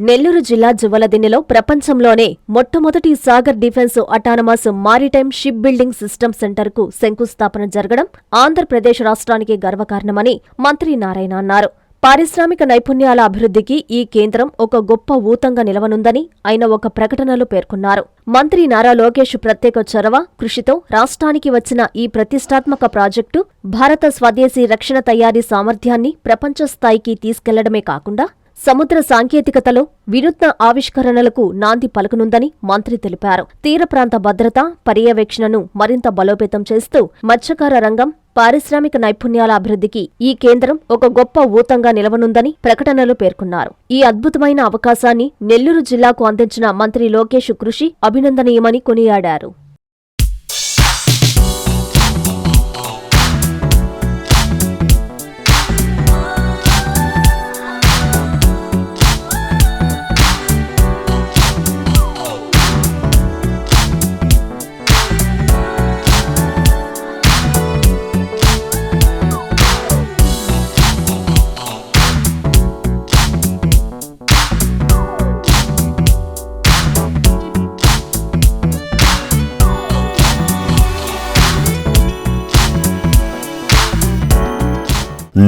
నెల్లూరు జిల్లా జువ్వలదిన్నెలో ప్రపంచంలోనే మొట్టమొదటి Sagar defence autonomous maritime ship building system సెంటర్కు శంకుస్థాపన జరగడం ఆంధ్రప్రదేశ్ రాష్ట్రానికి గర్వకారణమని మంత్రి నారాయణ అన్నారు. పారిశ్రామిక నైపుణ్యాల అభివృద్ధికి ఈ కేంద్రం ఒక గొప్ప ఊతంగా నిలవనుందని ఆయన ఒక ప్రకటనలో పేర్కొన్నారు. మంత్రి నారా లోకేష్ ప్రత్యేక చొరవ, కృషితో రాష్ట్రానికి వచ్చిన ఈ ప్రతిష్టాత్మక ప్రాజెక్టు భారత స్వదేశీ రక్షణ తయారీ సామర్థ్యాన్ని ప్రపంచ స్థాయికి తీసుకెళ్లడమే కాకుండా సముద్ర సాంకేతికతలో వినూత్న ఆవిష్కరణలకు నాంది పలకనుందని మంత్రి తెలిపారు. తీర ప్రాంత భద్రత, పర్యవేక్షణను మరింత బలోపేతం చేస్తూ మత్స్యకార రంగం, పారిశ్రామిక నైపుణ్యాల అభివృద్ధికి ఈ కేంద్రం ఒక గొప్ప ఊతంగా నిలవనుందని ప్రకటనలో పేర్కొన్నారు. ఈ అద్భుతమైన అవకాశాన్ని నెల్లూరు జిల్లాకు అందించిన మంత్రి లోకేష్ కృషి అభినందనీయమని కొనియాడారు.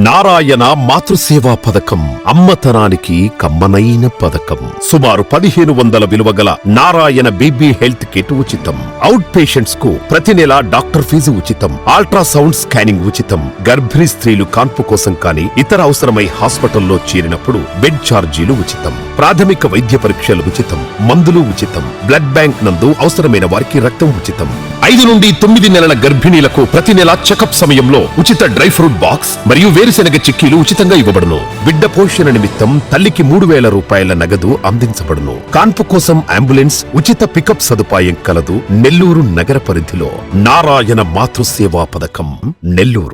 నారాయణ మాతృసేవా పథకం అమ్మతనానికి కమ్మనైన పథకం. సుమారు 1500 విలువగల నారాయణ బేబీ హెల్త్ కిట్ ఉచితం. అవుట్ పేషెంట్స్ కు ప్రతి నెల డాక్టర్ ఫీజు ఉచితం. అల్ట్రాసౌండ్ స్కానింగ్ ఉచితం. గర్భిణీ స్త్రీలు కాన్పు కోసం కానీ ఇతర అవసరమై హాస్పిటల్లో చేరినప్పుడు బెడ్ ఛార్జీలు ఉచితం. ప్రాథమిక వైద్య పరీక్షలు ఉచితం. మందులు ఉచితం. బ్లడ్ బ్యాంక్ నందు అవసరమైన వారికి రక్తం ఉచితం. 5 నుండి 9 నెలల గర్భిణీలకు ప్రతి నెల చెకప్ సమయంలో ఉచిత డ్రై ఫ్రూట్ బాక్స్ మరియు వేరుశెనగ చిక్కీలు ఉచితంగా ఇవ్వబడును. బిడ్డ పోషణ నిమిత్తం తల్లికి 3000 రూపాయల నగదు అందించబడును. కాన్పు కోసం అంబులెన్స్ ఉచిత పికప్ సదుపాయం కలదు. నెల్లూరు నగర పరిధిలో నారాయణ మాతృసేవా పథకం, నెల్లూరు.